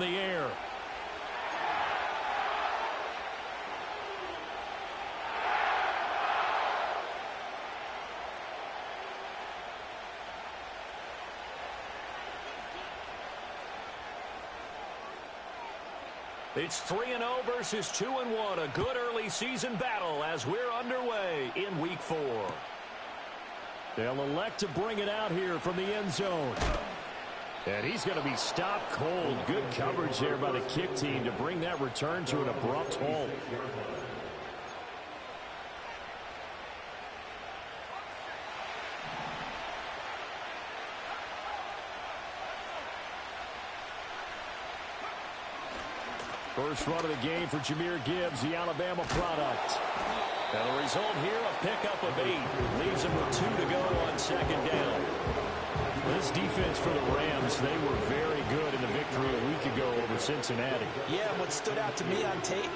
the air. It's 3-0 versus 2-1. A good early season battle as we're underway in Week 4. They'll elect to bring it out here from the end zone. And he's going to be stopped cold. Good coverage there by the kick team to bring that return to an abrupt halt. First run of the game for Jahmyr Gibbs, the Alabama product. And the result here, a pickup of 8. Leaves him with 2 to go on second down. This defense for the Rams, they were very good in the victory a week ago over Cincinnati. Yeah, what stood out to me on tape,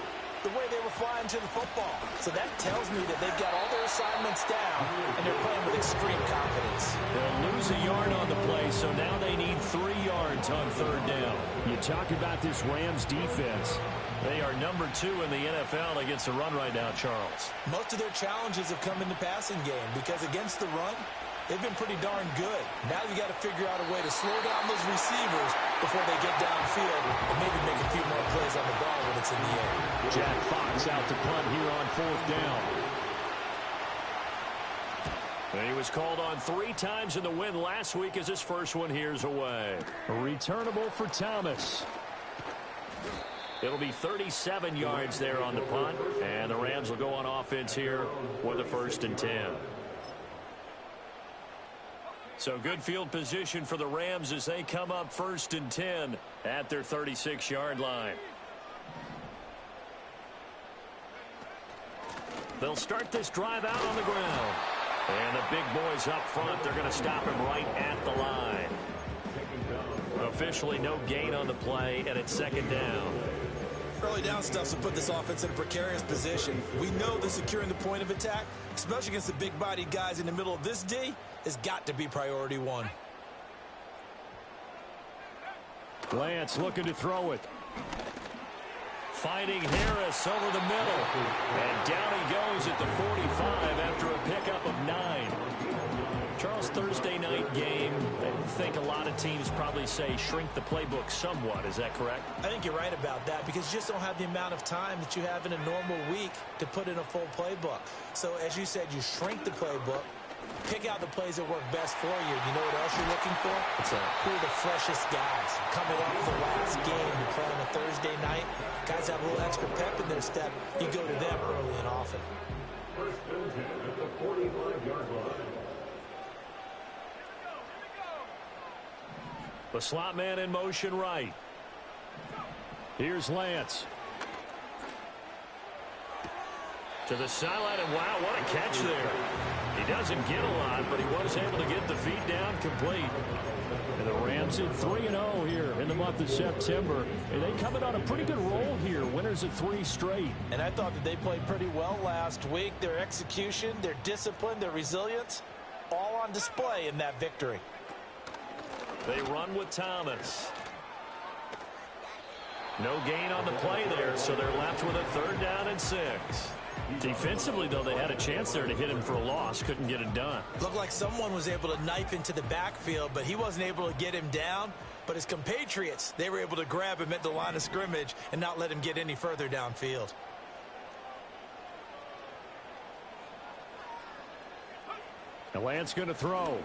the way they were flying to the football. So that tells me that they've got all their assignments down, and they're playing with extreme confidence. They'll lose a yard on the play, so now they need 3 yards on third down. You talk about this Rams defense. They are number 2 in the NFL against the run right now, Charles. Most of their challenges have come in the passing game because against the run, they've been pretty darn good. Now you got to figure out a way to slow down those receivers before they get downfield and maybe make a few more plays on the ball when it's in the air. Jack Fox out to punt here on fourth down. He was called on 3 times in the win last week as his first one here's away. A returnable for Thomas. It'll be 37 yards there on the punt, and the Rams will go on offense here with a 1st and 10. So good field position for the Rams as they come up 1st and 10 at their 36-yard line. They'll start this drive out on the ground. And the big boys up front, they're going to stop him right at the line. Officially no gain on the play, and it's 2nd down. Early down stuff will put this offense in a precarious position. We know that securing the point of attack, especially against the big-bodied guys in the middle of this D, has got to be priority 1. Lance looking to throw it. Finding Harris over the middle. And down he goes at the 45 after a pickup of 9. Charles, Thursday night game, I think a lot of teams probably say shrink the playbook somewhat. Is that correct? I think you're right about that because you just don't have the amount of time that you have in a normal week to put in a full playbook. So, as you said, you shrink the playbook, pick out the plays that work best for you. You know what else you're looking for? Who are the freshest guys coming off the last game to play on a Thursday night? Guys have a little extra pep in their step. You go to them early and often. First and 10 at the 45-yard line. The slot man in motion right. Here's Lance. To the sideline, and wow, what a catch there. He doesn't get a lot, but he was able to get the feet down complete. And the Rams in 3-0 here in the month of September. And they coming on a pretty good roll here. Winners of 3 straight. And I thought that they played pretty well last week. Their execution, their discipline, their resilience, all on display in that victory. They run with Thomas. No gain on the play there, so they're left with a 3rd down and 6. Defensively, though, they had a chance there to hit him for a loss. Couldn't get it done. Looked like someone was able to knife into the backfield, but he wasn't able to get him down. But his compatriots, they were able to grab him at the line of scrimmage and not let him get any further downfield. Now Lance going to throw.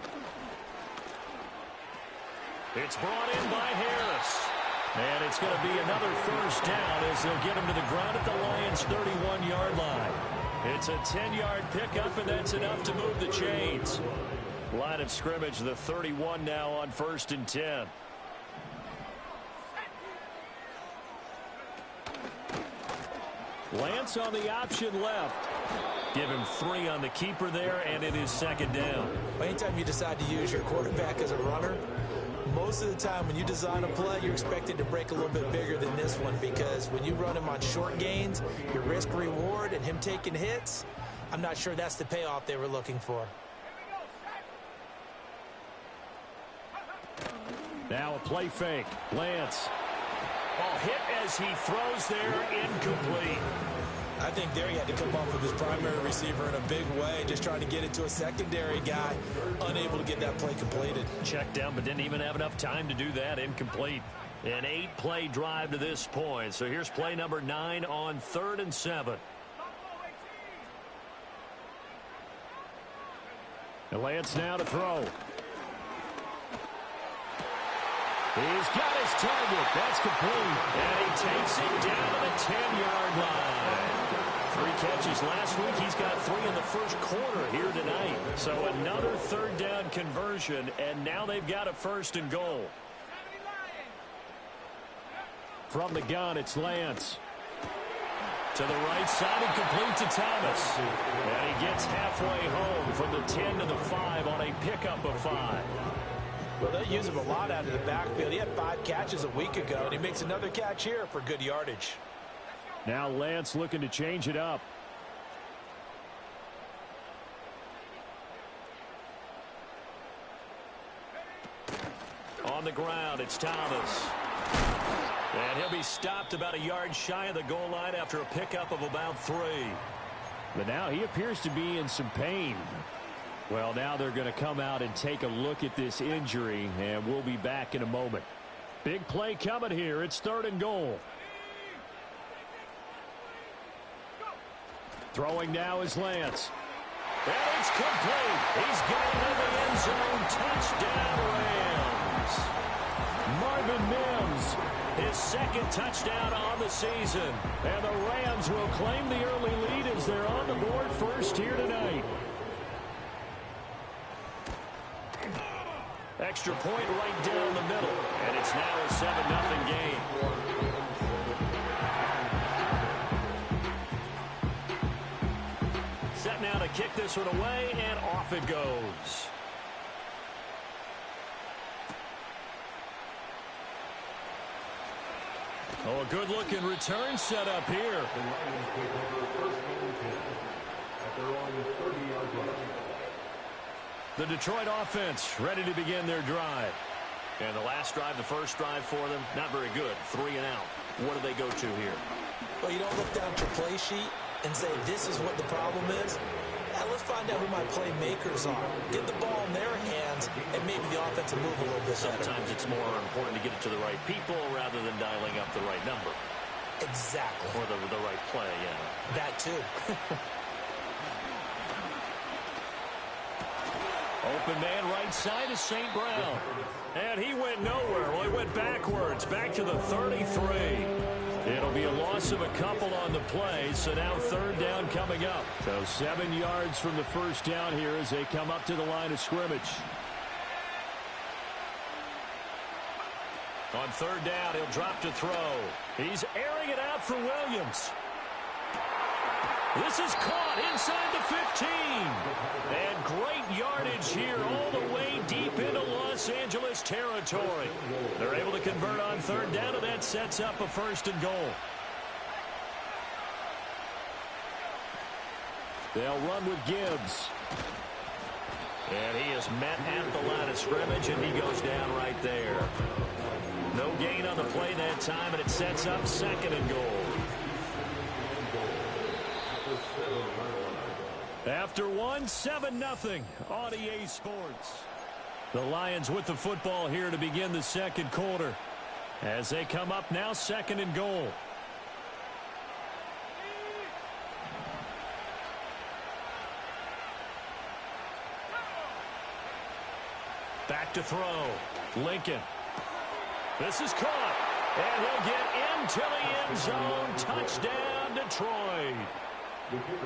It's brought in by Harris. And it's going to be another 1st down as they'll get him to the ground at the Lions' 31-yard line. It's a 10-yard pickup, and that's enough to move the chains. Line of scrimmage, the 31 now on 1st and 10. Lance on the option left. Give him 3 on the keeper there, and it is 2nd down. Anytime you decide to use your quarterback as a runner, most of the time when you design a play, you're expected to break a little bit bigger than this one because when you run him on short gains, your risk-reward and him taking hits, I'm not sure that's the payoff they were looking for. Now a play fake. Lance. hit as he throws there, incomplete. I think there he had to come up with his primary receiver in a big way, just trying to get it to a secondary guy, unable to get that play completed. Checked down, but didn't even have enough time to do that. Incomplete. An 8-play drive to this point. So here's play number 9 on 3rd and 7. And Lance now to throw. He's got his target. That's complete. And he takes it down to the 10-yard line. 3 catches last week. He's got 3 in the first quarter here tonight. So another 3rd down conversion, and now they've got a 1st and goal. From the gun, it's Lance. To the right side and complete to Thomas. And he gets halfway home from the 10 to the 5 on a pickup of 5. Well, they use him a lot out of the backfield. He had 5 catches a week ago, and he makes another catch here for good yardage. Now Lance looking to change it up. On the ground, it's Thomas. And he'll be stopped about a yard shy of the goal line after a pickup of about 3. But now he appears to be in some pain. Well, now they're going to come out and take a look at this injury, and we'll be back in a moment. Big play coming here. It's 3rd and goal. Throwing now is Lance. And it's complete. He's got it in the end zone. Touchdown, Rams. Marvin Mims, his 2nd touchdown on the season. And the Rams will claim the early lead as they're on the board first here tonight. Extra point right down the middle. And it's now a 7-0 game. Set now to kick this one away, and off it goes. Oh, a good-looking return set up here. The Lions take over 1st and 10 at their own 30-yard line. The Detroit offense ready to begin their drive. And the last drive, the first drive for them, not very good. 3 and out. What do they go to here? Well, you don't look down at your play sheet and say, this is what the problem is. Now let's find out who my playmakers are. Get the ball in their hands, and maybe the offense will move a little bit better. Sometimes it's more important to get it to the right people rather than dialing up the right number. Exactly. Or the right play, yeah. That too. Open man right side is St. Brown. And he went nowhere. Well, he went backwards, back to the 33. It'll be a loss of a couple on the play, so now 3rd down coming up. So 7 yards from the first down here as they come up to the line of scrimmage. On 3rd down, he'll drop to throw. He's airing it out for Williams. This is caught inside the 15. And great yardage here all the way deep into Los Angeles territory. They're able to convert on 3rd down, and that sets up a 1st and goal. They'll run with Gibbs. And he is met at the line of scrimmage, and he goes down right there. No gain on the play that time, and it sets up 2nd and goal. After 7-0 on EA Sports. The Lions with the football here to begin the 2nd quarter. As they come up now, 2nd and goal. Back to throw. Lincoln. This is caught. And he'll get into the end zone. Touchdown, Detroit.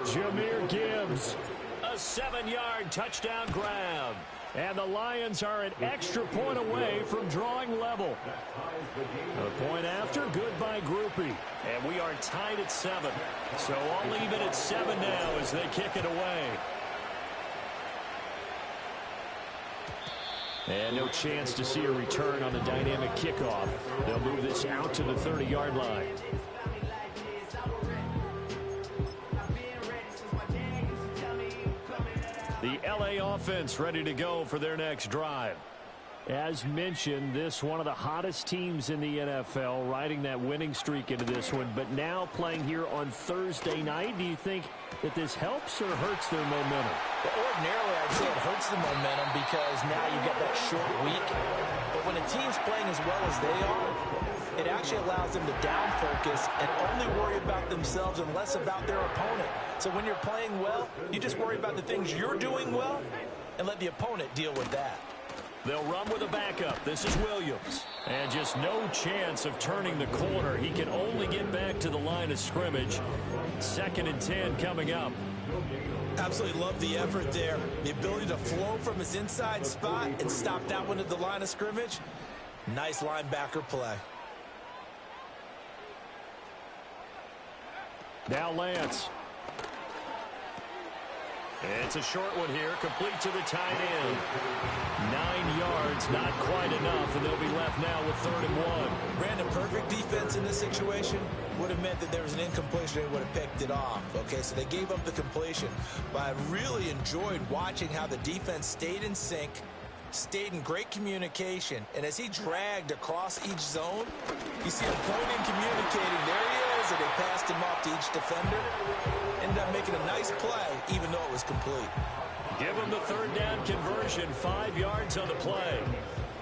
Jahmyr Gibbs, a 7-yard touchdown grab. And the Lions are an extra point away from drawing level. A point after, good by Groupie. And we are tied at 7. So all even at 7 now as they kick it away. And no chance to see a return on the dynamic kickoff. They'll move this out to the 30-yard line. The LA offense ready to go for their next drive. As mentioned, this one of the hottest teams in the NFL, riding that winning streak into this one, but now playing here on Thursday night. Do you think that this helps or hurts their momentum? Well, ordinarily, I'd say it hurts the momentum because now you get that short week. But when a team's playing as well as they are, it actually allows them to down focus and only worry about themselves and less about their opponent. So when you're playing well, you just worry about the things you're doing well and let the opponent deal with that. They'll run with a backup. This is Williams. And just no chance of turning the corner. He can only get back to the line of scrimmage. 2nd and 10 coming up. Absolutely love the effort there. The ability to flow from his inside spot and stop that one at the line of scrimmage. Nice linebacker play. Now Lance. It's a short one here, complete to the tight end. 9 yards, not quite enough, and they'll be left now with 3rd and 1. Brandon, perfect defense in this situation would have meant that there was an incompletion. They would have picked it off. Okay, so they gave up the completion. But I really enjoyed watching how the defense stayed in sync, stayed in great communication, and as he dragged across each zone, you see him pointing, communicating. There he is, and they passed him off to each defender. Ended up making a nice play, even though it was complete. Give him the 3rd down conversion, 5 yards on the play.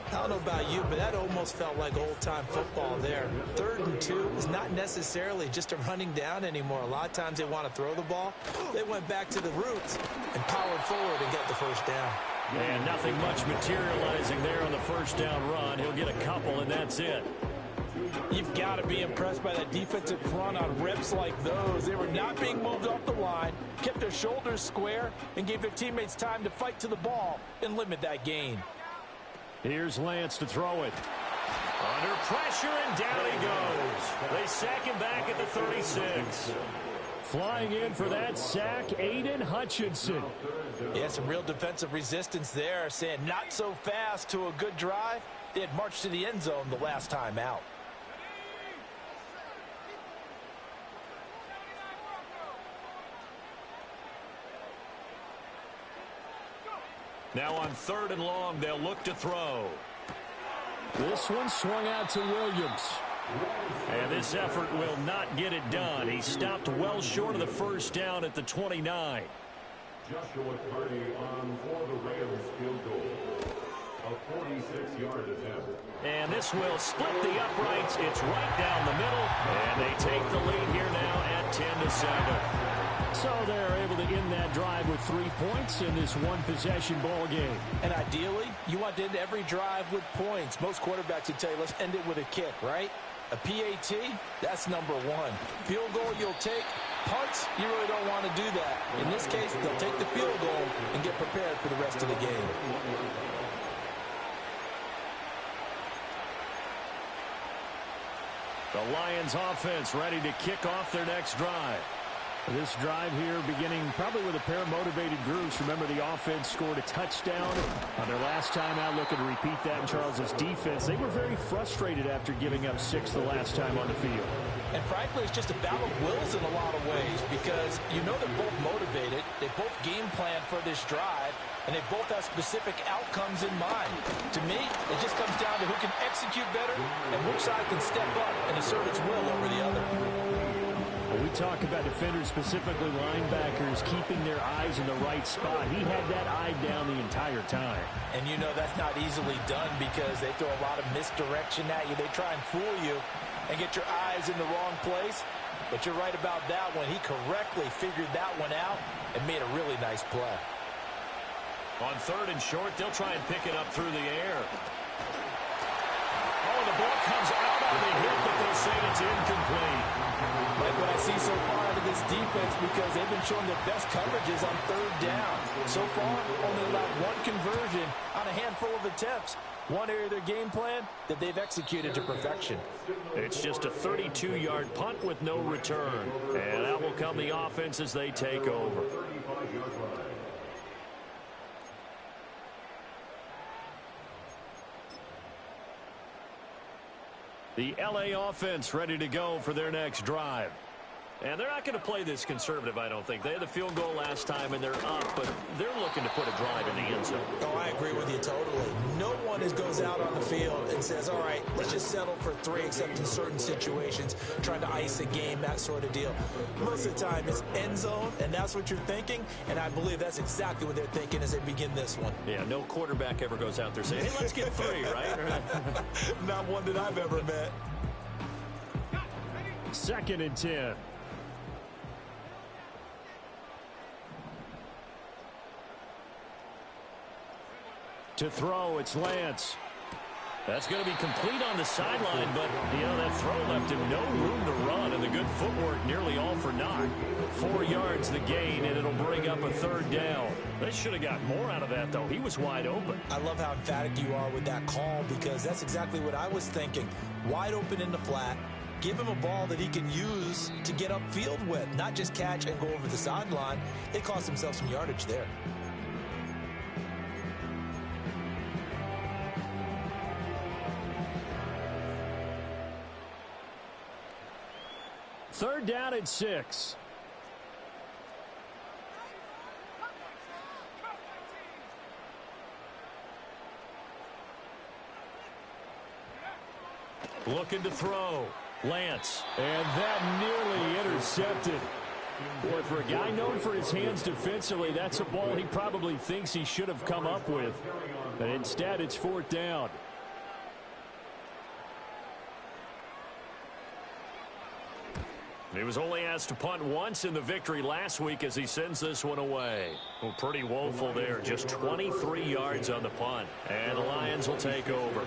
I don't know about you, but that almost felt like old-time football there. 3rd and 2 is not necessarily just a running down anymore. A lot of times they want to throw the ball. They went back to the roots and powered forward and got the 1st down. And nothing much materializing there on the 1st down run. He'll get a couple, and that's it. You've got to be impressed by that defensive front on reps like those. They were not being moved off the line, kept their shoulders square, and gave their teammates time to fight to the ball and limit that gain. Here's Lance to throw it. Under pressure, and down he goes. They sack him back at the 36. Flying in for that sack, Aiden Hutchinson. Yeah, some real defensive resistance there, saying not so fast to a good drive. They had marched to the end zone the last time out. Now on 3rd and long, they'll look to throw. This one swung out to Williams. And this effort will not get it done. He stopped well short of the 1st down at the 29. Joshua Carty on for the Rams field goal. A 46-yard attempt. And this will split the uprights. It's right down the middle. And they take the lead here now at 10-7. So they're able to end that drive with 3 points in this one-possession ball game. And ideally, you want to end every drive with points. Most quarterbacks would tell you, let's end it with a kick, right? A PAT, that's number 1. Field goal you'll take. Punts, you really don't want to do that. In this case, they'll take the field goal and get prepared for the rest of the game. The Lions offense ready to kick off their next drive. This drive here beginning probably with a pair of motivated groups. Remember, the offense scored a touchdown on their last time out. Looking to repeat that in Charles's defense. They were very frustrated after giving up 6 the last time on the field. And frankly, it's just a battle of wills in a lot of ways because you know they're both motivated. They both game plan for this drive, and they both have specific outcomes in mind. To me, it just comes down to who can execute better and which side can step up and assert its will over the other. We talk about defenders, specifically linebackers, keeping their eyes in the right spot. He had that eye down the entire time. And you know that's not easily done because they throw a lot of misdirection at you. They try and fool you and get your eyes in the wrong place. But you're right about that one. He correctly figured that one out and made a really nice play. On 3rd and short, they'll try and pick it up through the air. Oh, the ball comes out on the hit, but they'll say it's incomplete. Like what I see so far out of this defense because they've been showing their best coverages on 3rd down. So far, only allowed 1 conversion on a handful of attempts. One area of their game plan that they've executed to perfection. It's just a 32-yard punt with no return. And out will come the offense as they take over. The LA offense ready to go for their next drive. And they're not going to play this conservative, I don't think. They had the field goal last time, and they're up, but they're looking to put a drive in the end zone. Oh, I agree with you totally. No one goes out on the field and says, all right, let's just settle for 3, except in certain situations, trying to ice a game, that sort of deal. Most of the time, it's end zone, and that's what you're thinking, and I believe that's exactly what they're thinking as they begin this one. Yeah, no quarterback ever goes out there saying, hey, let's get 3, right? Not one that I've ever met. 2nd and 10. To throw, it's Lance. That's going to be complete on the sideline, but, that throw left him no room to run, and the good footwork nearly all for naught. 4 yards the gain, and it'll bring up a 3rd down. They should have got more out of that, though. He was wide open. I love how emphatic you are with that call, because that's exactly what I was thinking. Wide open in the flat. Give him a ball that he can use to get upfield with, not just catch and go over the sideline. They cost themselves some yardage there. Third down and 6. Looking to throw. Lance. And that nearly intercepted. Boy, for a guy known for his hands defensively, that's a ball he probably thinks he should have come up with. But instead, it's 4th down. He was only asked to punt once in the victory last week as he sends this one away. Well, pretty woeful there. Just 23 yards on the punt. And the Lions will take over.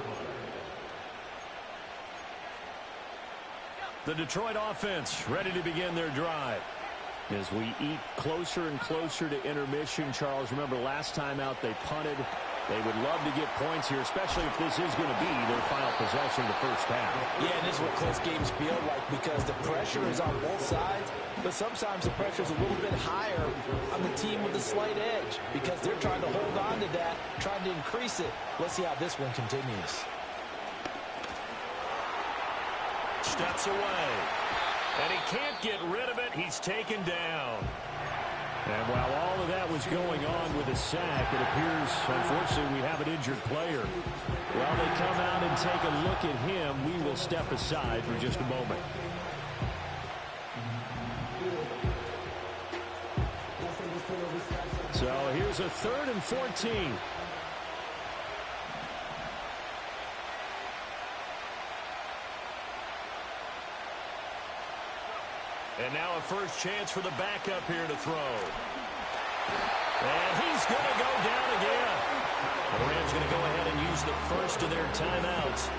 The Detroit offense ready to begin their drive. As we eat closer and closer to intermission, Charles, remember last time out they punted. They would love to get points here, especially if this is going to be their final possession of the first half. Yeah, and this is what close games feel like, because the pressure is on both sides, but sometimes the pressure is a little bit higher on the team with a slight edge, because they're trying to hold on to that, trying to increase it. Let's see how this one continues. Steps away. And he can't get rid of it. He's taken down. And while all of that was going on with a sack, it appears, unfortunately, we have an injured player. While they come out and take a look at him, we will step aside for just a moment. So here's a 3rd and 14. And now a first chance for the backup here to throw. And he's going to go down again. The Rams going to go ahead and use the first of their timeouts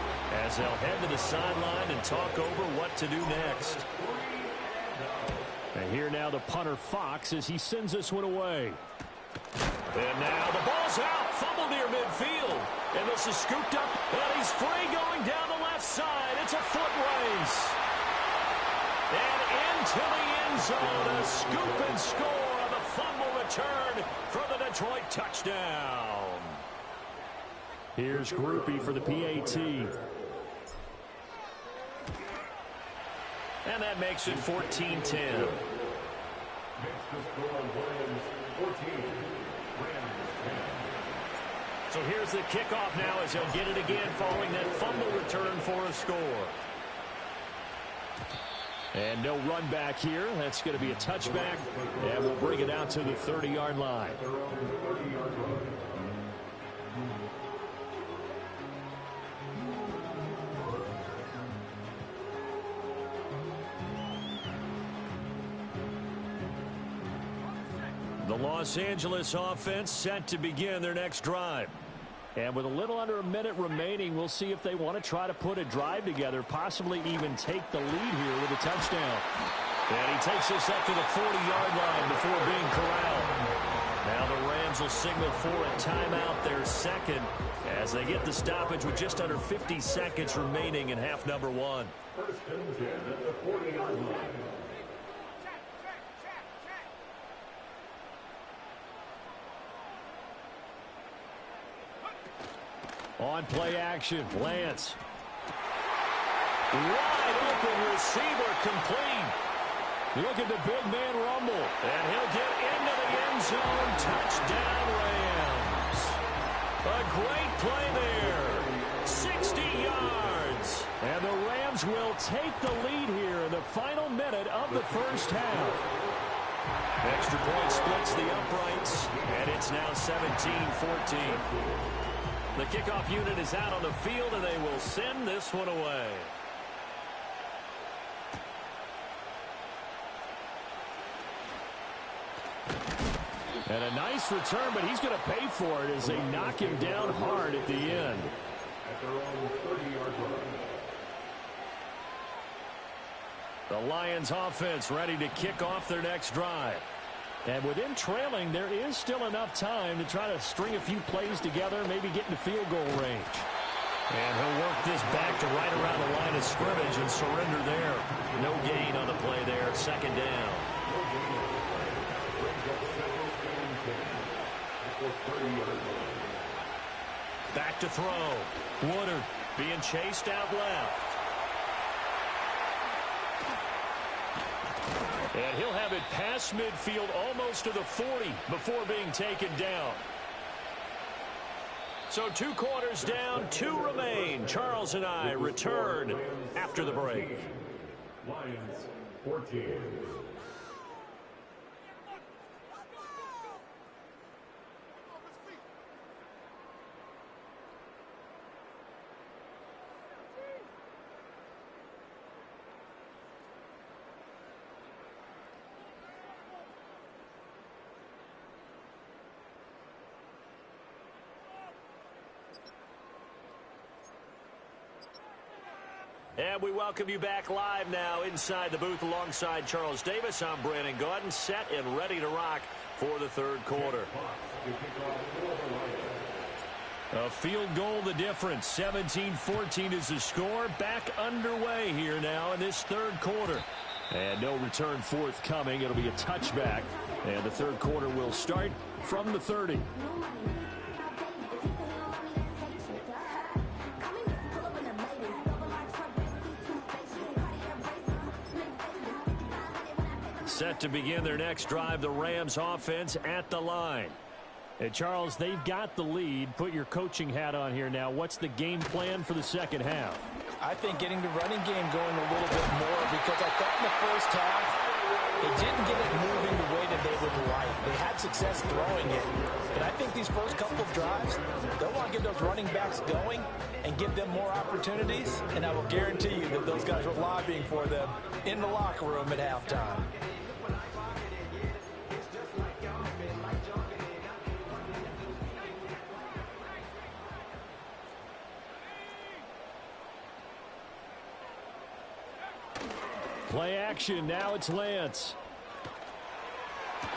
as they'll head to the sideline and talk over what to do next. And here now the punter Fox as he sends this one away. And now the ball's out. Fumble near midfield. And this is scooped up. And he's free going down the left side. It's a foot race. And into the end zone, a scoop and score on the fumble return for the Detroit touchdown. Here's Groupie for the PAT. And that makes it 14-10. So here's the kickoff now as they'll get it again following that fumble return for a score. And no run back here. That's going to be a touchback. And we'll bring it out to the 30-yard line. The Los Angeles offense set to begin their next drive. And with a little under a minute remaining, we'll see if they want to try to put a drive together, possibly even take the lead here with a touchdown. And he takes this up to the 40-yard line before being corralled. Now the Rams will signal for a timeout, their second, as they get the stoppage with just under 50 seconds remaining in half number one. First and 10 at the 40-yard line. On play action, Lance. Wide open receiver complete. Look at the big man rumble. And he'll get into the end zone. Touchdown, Rams. A great play there. 60 yards. And the Rams will take the lead here in the final minute of the first half. Extra point splits the uprights, and it's now 17-14. The kickoff unit is out on the field, and they will send this one away. And a nice return, but he's going to pay for it as they knock him down hard at the end. At their own 30-yard line. The Lions offense ready to kick off their next drive. And with him trailing, there is still enough time to try to string a few plays together, maybe get into field goal range. And he'll work this back to right around the line of scrimmage and surrender there. No gain on the play there. Second down. Back to throw. Woodard being chased out left. And he'll have it past midfield almost to the 40 before being taken down. So 2 quarters down, 2 remain. Charles and I return after the break. Lions 14. And we welcome you back live now inside the booth alongside Charles Davis. I'm Brandon Gaudin, set and ready to rock for the third quarter. A field goal the difference. 17-14 is the score. Back underway here now in this third quarter. And no return forthcoming. It'll be a touchback. And the third quarter will start from the 30. Set to begin their next drive, the Rams offense at the line. And Charles, they've got the lead. Put your coaching hat on here now. What's the game plan for the second half? I think getting the running game going a little bit more, because I thought in the first half they didn't get it moving the way that they would like. They had success throwing it. But I think these first couple of drives, they'll want to get those running backs going and give them more opportunities. And I will guarantee you that those guys were lobbying for them in the locker room at halftime. Play action. Now it's Lance. And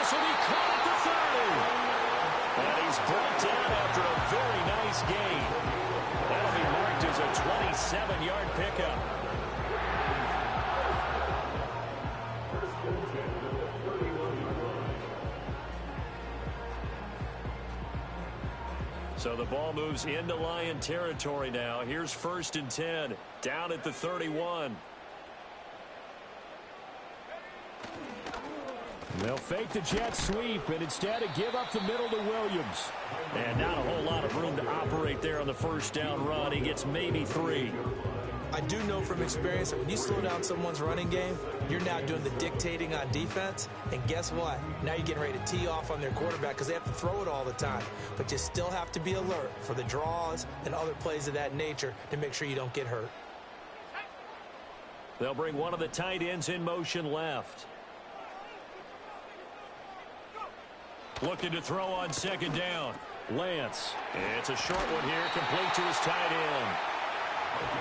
this will be caught at the 30. And he's brought down after a very nice gain. That'll be marked as a 27-yard pickup. So the ball moves into Lion territory now. Here's 1st and 10, down at the 31. They'll fake the jet sweep and instead give up the middle to Williams. And not a whole lot of room to operate there on the first down run. He gets maybe 3. I do know from experience that when you slow down someone's running game, you're now doing the dictating on defense. And guess what? Now you're getting ready to tee off on their quarterback because they have to throw it all the time. But you still have to be alert for the draws and other plays of that nature to make sure you don't get hurt. They'll bring one of the tight ends in motion left. Looking to throw on second down. Lance. It's a short one here, complete to his tight end.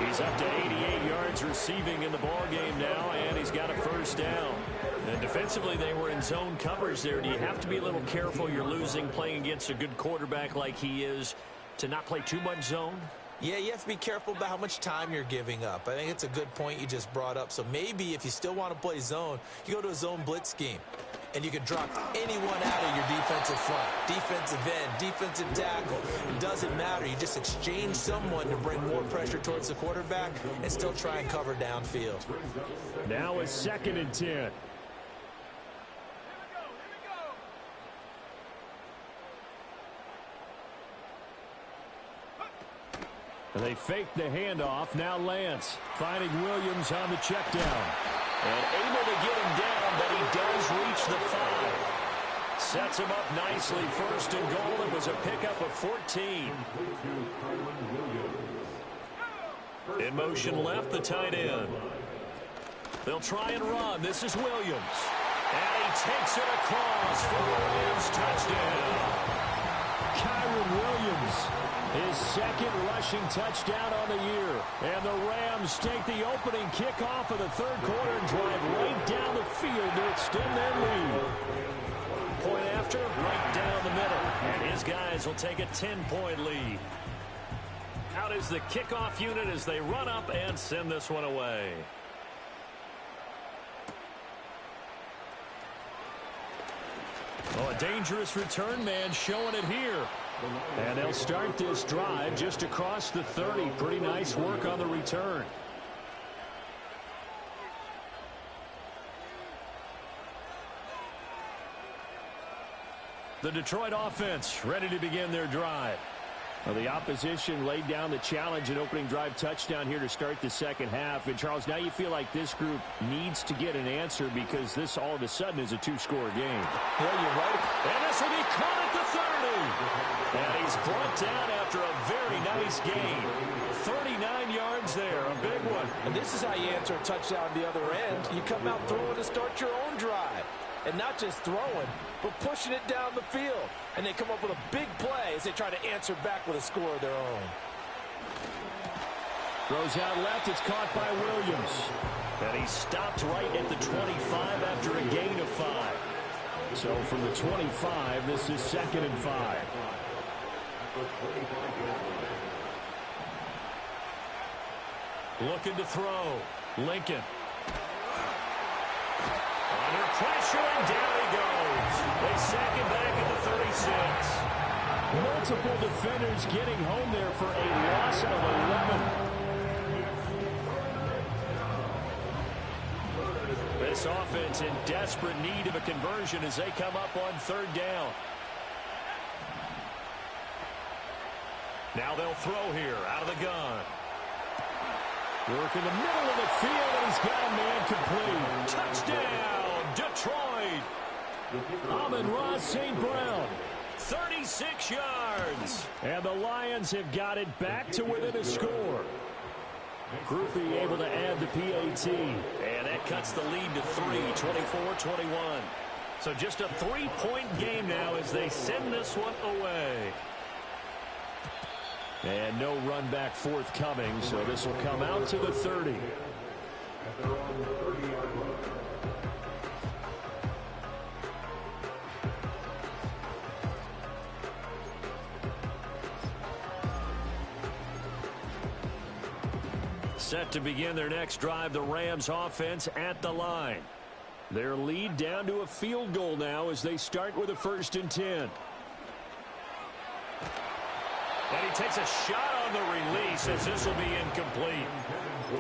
He's up to 88 yards receiving in the ballgame now, and he's got a first down. And defensively, they were in zone coverage there. Do you have to be a little careful? You're losing playing against a good quarterback like he is to not play too much zone? Yeah, you have to be careful about how much time you're giving up. I think it's a good point you just brought up. So maybe if you still want to play zone, you go to a zone blitz scheme. And you can drop anyone out of your defensive front, defensive end, defensive tackle. It doesn't matter. You just exchange someone to bring more pressure towards the quarterback and still try and cover downfield. Now it's 2nd and 10. And they fake the handoff. Now Lance finding Williams on the check down. And able to get him down, but he does reach the 5. Sets him up nicely. 1st and goal. It was a pickup of 14. In motion left, the tight end. They'll try and run. This is Williams. And he takes it across for the Rams touchdown. Kyron Williams, his 2nd rushing touchdown on the year. And the Rams take the opening kickoff of the 3rd quarter and drive right down the field to extend their lead. Point after, right down the middle. And his guys will take a 10-point lead. Out is the kickoff unit as they run up and send this one away. Oh, a dangerous return man showing it here. And they'll start this drive just across the 30. Pretty nice work on the return. The Detroit offense ready to begin their drive. Well, the opposition laid down the challenge and opening drive touchdown here to start the 2nd half. And, Charles, now you feel like this group needs to get an answer because this all of a sudden is a 2-score game. Yeah, you're right. And this will be caught at the 30. And he's brought down after a very nice gain. 39 yards there, a big one. And this is how you answer a touchdown the other end. You come out throwing to start your own drive. And not just throwing, but pushing it down the field. And they come up with a big play as they try to answer back with a score of their own. Throws out left. It's caught by Williams. And he stopped right at the 25 after a gain of 5. So from the 25, this is 2nd and 5. Looking to throw. Lincoln. Under pressure, and down he goes. They sack him back at the 36. Multiple defenders getting home there for a loss of 11. This offense in desperate need of a conversion as they come up on 3rd down. Now they'll throw here out of the gun. Work in the middle of the field, and he's got a man complete. Touchdown, Detroit. Amon-Ra St. Brown, 36 yards. And the Lions have got it back to within a score. Groupie able to add the PAT. And that cuts the lead to 3, 24-21. So just a 3-point game now as they send this one away. And no run back forthcoming, so this will come out to the 30. Set to begin their next drive, the Rams offense at the line. Their lead down to a field goal now as they start with a 1st and 10. And he takes a shot on the release as this will be incomplete.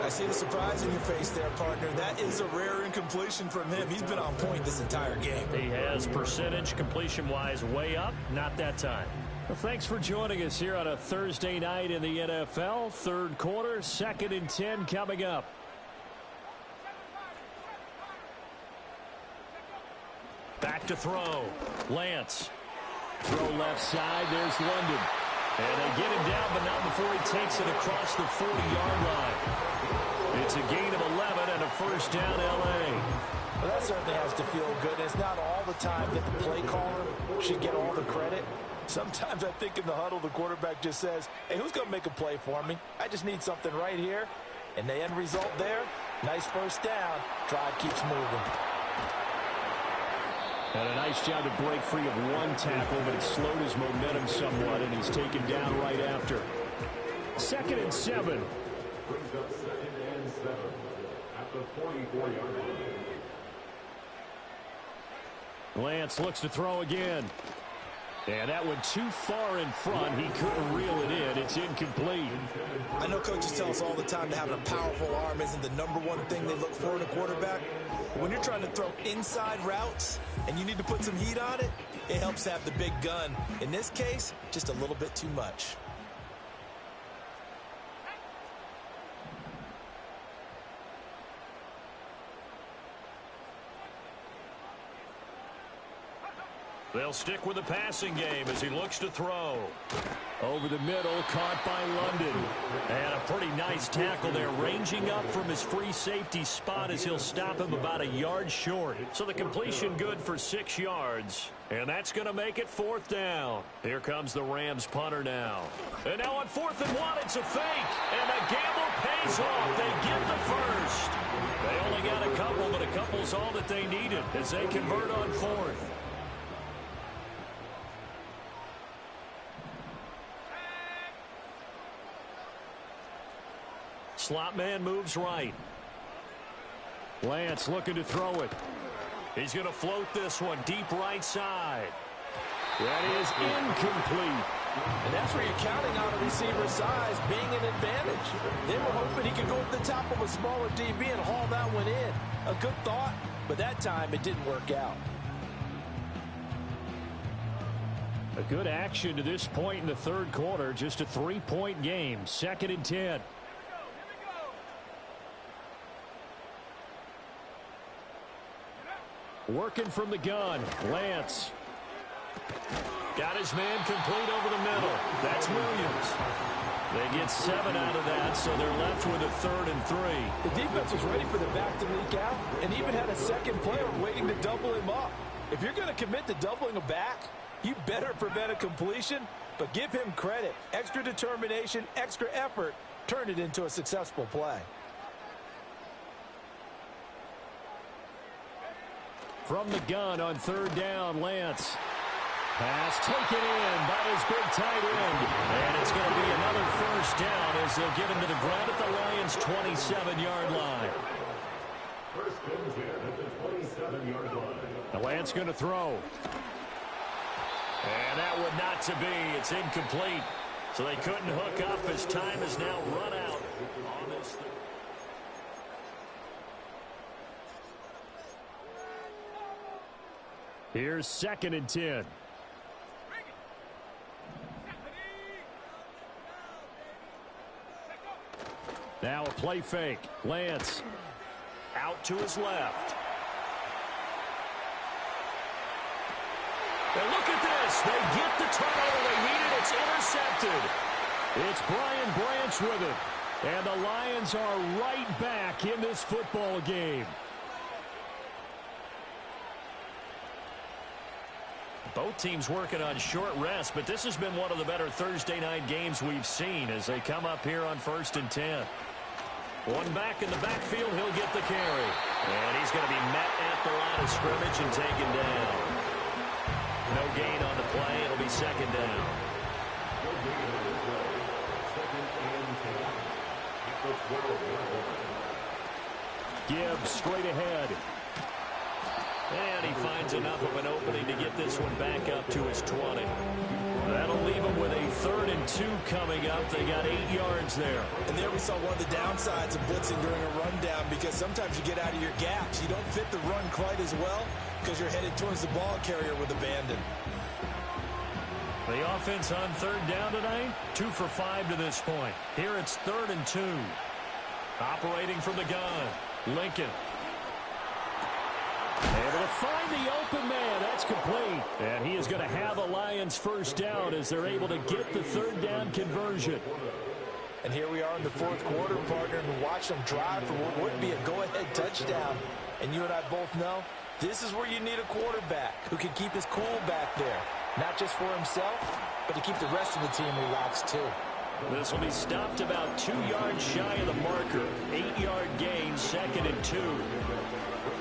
I see the surprise in your face there, partner. That is a rare incompletion from him. He's been on point this entire game. He has percentage completion-wise way up, not that time. Well, thanks for joining us here on a Thursday night in the NFL. 3rd quarter, 2nd and 10 coming up. Back to throw. Lance. Throw left side. There's London. And they get him down, but not before he takes it across the 40-yard line. It's a gain of 11 and a 1st down, L.A. Well, that certainly has to feel good. It's not all the time that the play caller should get all the credit. Sometimes I think in the huddle, the quarterback just says, hey, who's going to make a play for me? I just need something right here. And the end result there, nice 1st down. Drive keeps moving. And a nice job to break free of one tackle, but it slowed his momentum somewhat, and he's taken down right after. 2nd and 7. Brings up 2nd and 7 at the 44-yard line. Lance looks to throw again. And that went too far in front. He couldn't reel it in. It's incomplete. I know coaches tell us all the time that having a powerful arm isn't the #1 thing they look for in a quarterback. But when you're trying to throw inside routes and you need to put some heat on it, it helps to have the big gun. In this case, just a little bit too much. They'll stick with the passing game as he looks to throw. Over the middle, caught by London. And a pretty nice tackle there, ranging up from his free safety spot as he'll stop him about a yard short. So the completion good for 6 yards. And that's going to make it 4th down. Here comes the Rams punter now. And now on 4th and 1, it's a fake. And the gamble pays off. They get the first. They only got a couple, but a couple's all that they needed as they convert on 4th. Slot man moves right. Lance looking to throw it. He's going to float this one deep right side. That is incomplete. And that's where you're counting on a receiver's size being an advantage. They were hoping he could go to the top of a smaller DB and haul that one in. A good thought, but that time it didn't work out. A good action to this point in the 3rd quarter. Just a 3-point game. 2nd and 10. Working from the gun. Lance. Got his man complete over the middle. That's Williams. They get 7 out of that, so they're left with a 3rd and 3. The defense was ready for the back to leak out and even had a second player waiting to double him up. If you're going to commit to doubling a back, you better prevent a completion, but give him credit. Extra determination, extra effort, turned it into a successful play. From the gun on 3rd down, Lance. Pass taken in by his big tight end. And it's going to be another 1st down as they'll get him to the ground at the Lions' 27-yard line. 1st and 10 at the 27-yard line. Now Lance going to throw. And that would not to be. It's incomplete. So they couldn't hook up as time has now run out on this. Here's 2nd and 10. Now a play fake. Lance out to his left. And look at this. They get the turnover they needed. It's intercepted. It's Brian Branch with it. And the Lions are right back in this football game. Both teams working on short rest, but this has been one of the better Thursday night games we've seen as they come up here on 1st and 10. One back in the backfield, he'll get the carry. And he's going to be met at the line of scrimmage and taken down. No gain on the play. It'll be 2nd down. Gibbs straight ahead. And he finds enough of an opening to get this one back up to his 20. That'll leave him with a 3rd and 2 coming up. They got 8 yards there. And there we saw one of the downsides of blitzing during a rundown, because sometimes you get out of your gaps. You don't fit the run quite as well because you're headed towards the ball carrier with abandon. The offense on 3rd down tonight, 2 for 5 to this point. Here it's 3rd and 2. Operating from the gun, Lincoln. Able to find the open man. That's complete. And he is going to have a Lions 1st down as they're able to get the 3rd down conversion. And here we are in the 4th quarter, partner, and watch them drive for what would be a go-ahead touchdown. And you and I both know this is where you need a quarterback who can keep his cool back there. Not just for himself, but to keep the rest of the team relaxed too. This will be stopped about 2 yards shy of the marker. 8-yard gain, 2nd and 2.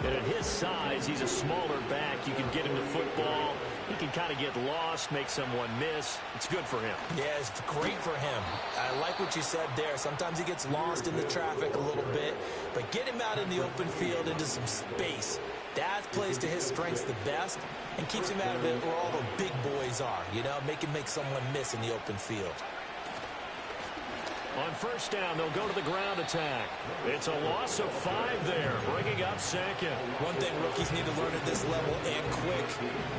And at his size, he's a smaller back. You can get him to football He can kind of get lost, make someone miss. It's good for him. Yeah, it's great for him. I like what you said there. Sometimes he gets lost in the traffic a little bit, but get him out in the open field into some space. That plays to his strengths the best and keeps him out of it where all the big boys are, you know, make someone miss in the open field. On first down, they'll go to the ground attack. It's a loss of 5 there, bringing up second. One thing rookies need to learn at this level, and quick,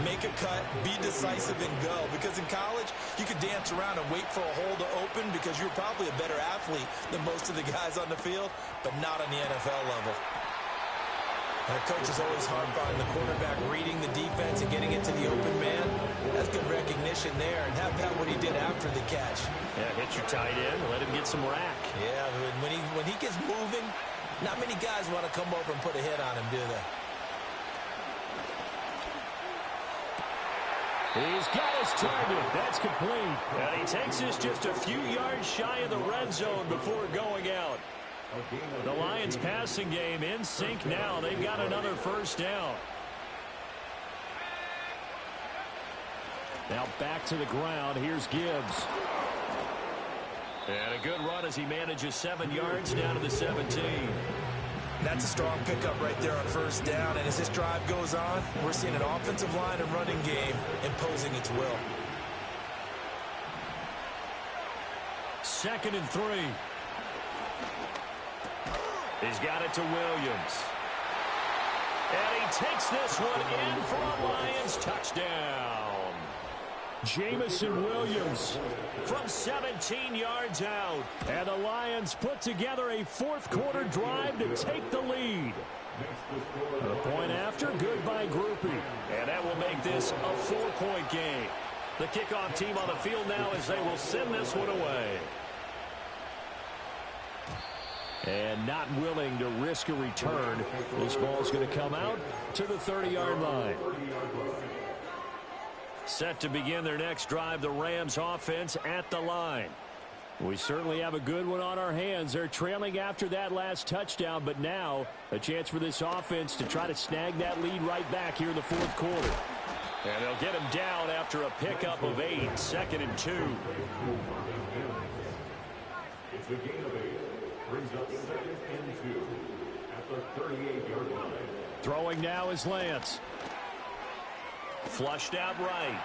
make a cut, be decisive, and go. Because in college, you could dance around and wait for a hole to open because you're probably a better athlete than most of the guys on the field, but not on the NFL level. And the coach is always hard on the quarterback reading the defense and getting it to the open man. That's good recognition there, and how about what he did after the catch? Yeah, hit your tight end, let him get some rack. Yeah, when he gets moving, not many guys want to come over and put a hit on him, do they? He's got his target. That's complete. And he takes this just a few yards shy of the red zone before going out. The Lions passing game in sync now. They've got another first down. Now back to the ground. Here's Gibbs. And a good run as he manages 7 yards down to the 17. That's a strong pickup right there on first down. And as this drive goes on, we're seeing an offensive line and running game imposing its will. 2nd and 3. He's got it to Williams. And he takes this one in for a Lions touchdown. Jamison Williams from 17 yards out. And the Lions put together a fourth-quarter drive to take the lead. The point after, good by Groupie. And that will make this a 4-point game. The kickoff team on the field now as they will send this one away. And not willing to risk a return. This ball's going to come out to the 30-yard line. Set to begin their next drive, the Rams offense at the line. We certainly have a good one on our hands. They're trailing after that last touchdown, but now a chance for this offense to try to snag that lead right back here in the fourth quarter. And they'll get him down after a pickup of 8, 2nd and 2. It's a gain of 8. Brings up 2nd and 2 at the 38-yard line. Throwing now is Lance. Flushed out right.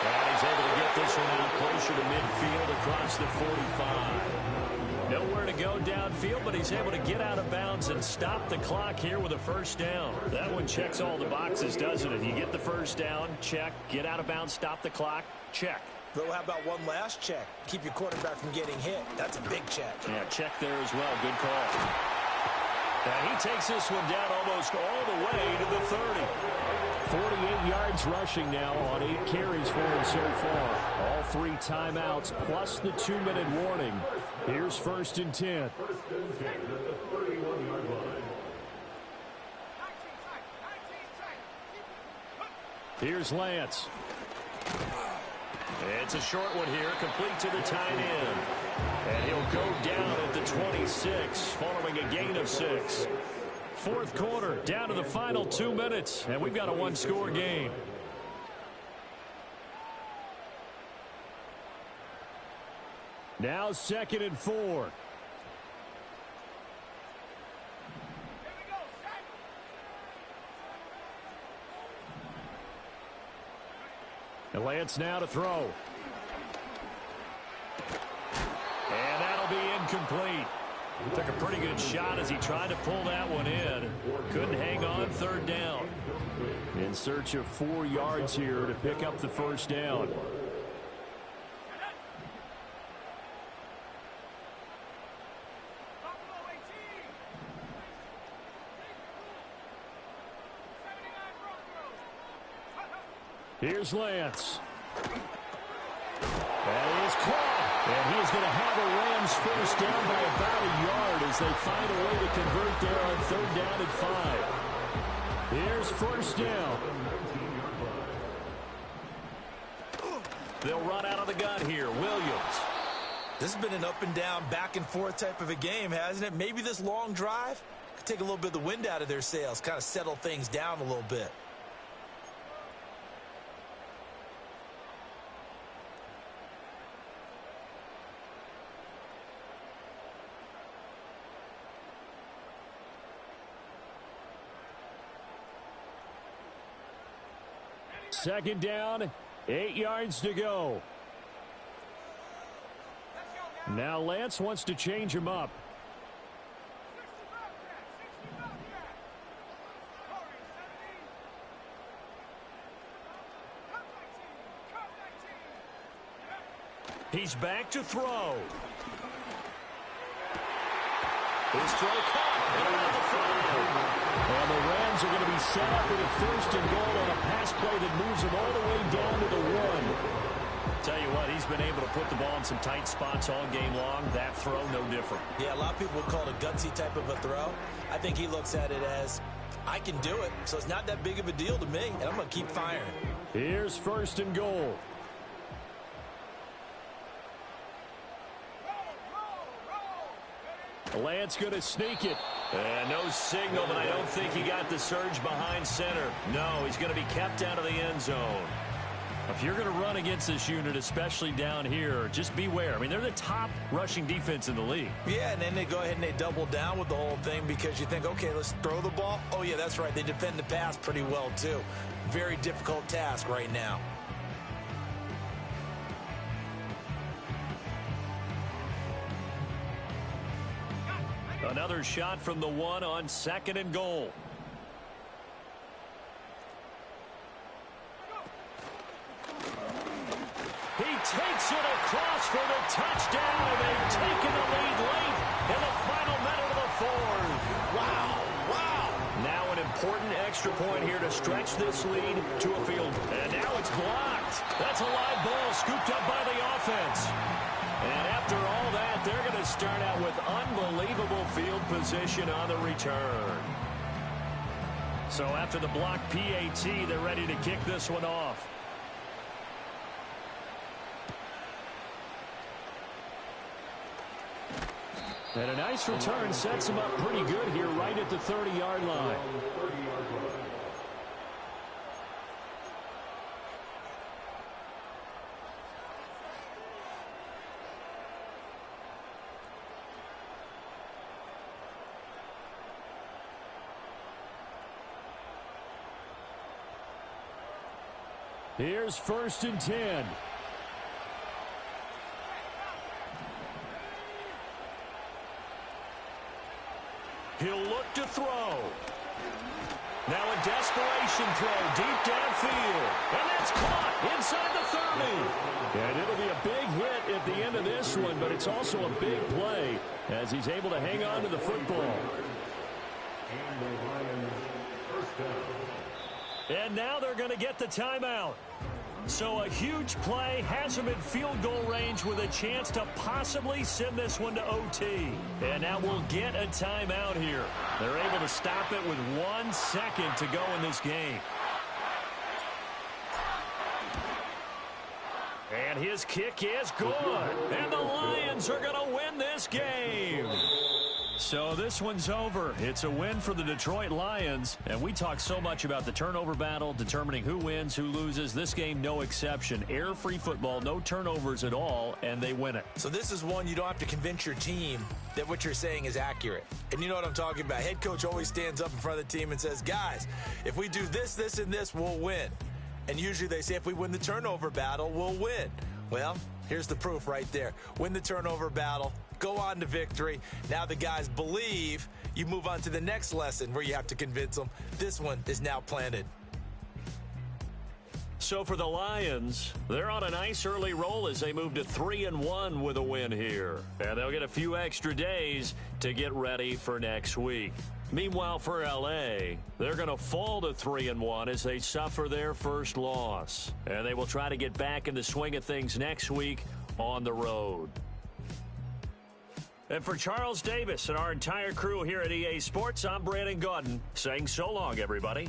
And he's able to get this one out closer to midfield across the 45. Nowhere to go downfield, but he's able to get out of bounds and stop the clock here with a first down. That one checks all the boxes, doesn't it? You get the first down, check. Get out of bounds, stop the clock, check. Though, how about one last check? Keep your quarterback from getting hit. That's a big check. Yeah, check there as well. Good call. And he takes this one down almost all the way to the 30. 48 yards rushing now on 8 carries for him so far. All 3 timeouts plus the 2-minute warning. Here's 1st and 10. First and 10 at the 31-yard line. Here's Lance. It's a short one here, complete to the tight end. And he'll go down at the 26, following a gain of 6. Fourth quarter, down to the final 2 minutes, and we've got a 1-score game. Now 2nd and 4. And Lance now to throw. And that'll be incomplete. Took a pretty good shot as he tried to pull that one in. Couldn't hang on 3rd down. In search of 4 yards here to pick up the first down. Here's Lance. That is caught. And he is going to have a Rams first down by about a yard as they find a way to convert there on 3rd down and 5. Here's first down. They'll run out of the gun here. Williams. This has been an up and down, back and forth type of a game, hasn't it? Maybe this long drive could take a little bit of the wind out of their sails, kind of settle things down a little bit. Second down, 8 yards to go. Now Lance wants to change him up. He's back to throw. His throw caught. Around the front. And the Rams are going to be set up with a first and goal on a pass play that moves them all the way down to the 1. Tell you what, he's been able to put the ball in some tight spots all game long. That throw, no different. Yeah, a lot of people would call it a gutsy type of a throw. I think he looks at it as, I can do it, so it's not that big of a deal to me, and I'm going to keep firing. Here's first and goal. Lance going to sneak it. And no signal, but I don't think he got the surge behind center. No, he's going to be kept out of the end zone. If you're going to run against this unit, especially down here, just beware. I mean, they're the top rushing defense in the league. Yeah, and then they go ahead and they double down with the whole thing because you think, okay, let's throw the ball. Oh, yeah, that's right. They defend the pass pretty well, too. Very difficult task right now. Another shot from the 1 on 2nd and goal. He takes it across for the touchdown, and they've taken the lead late in the final minute of the 4th. Wow, wow. Now an important extra point here to stretch this lead to a field. And now it's blocked. That's a live ball scooped up by the offense. And after all that, they're going to start out with unbelievable field position on the return. So after the blocked PAT, they're ready to kick this one off. And a nice return sets him up pretty good here right at the 30-yard line. Here's first and 10. He'll look to throw. Now a desperation throw deep downfield. And that's caught inside the 30. And it'll be a big hit at the end of this one, but it's also a big play as he's able to hang on to the football. And now they're going to get the timeout. So a huge play has him in field goal range with a chance to possibly send this one to OT. And now we'll get a timeout here. They're able to stop it with 1 second to go in this game. And his kick is good. And the Lions are going to win this game. So this one's over. It's a win for the Detroit Lions. And we talk so much about the turnover battle, determining who wins, who loses. This game, no exception. Air-free football, no turnovers at all, and they win it. So this is one you don't have to convince your team that what you're saying is accurate. And you know what I'm talking about. Head coach always stands up in front of the team and says, guys, if we do this, this, and this, we'll win. And usually they say if we win the turnover battle, we'll win. Well, here's the proof right there. Win the turnover battle. Go on to victory. Now the guys believe. You move on to the next lesson where you have to convince them. This one is now planted. So for the Lions, they're on a nice early roll as they move to 3-1 with a win here. And they'll get a few extra days to get ready for next week. Meanwhile, for L.A., they're going to fall to 3-1 as they suffer their first loss. And they will try to get back in the swing of things next week on the road. And for Charles Davis and our entire crew here at EA Sports, I'm Brandon Gaudin saying so long, everybody.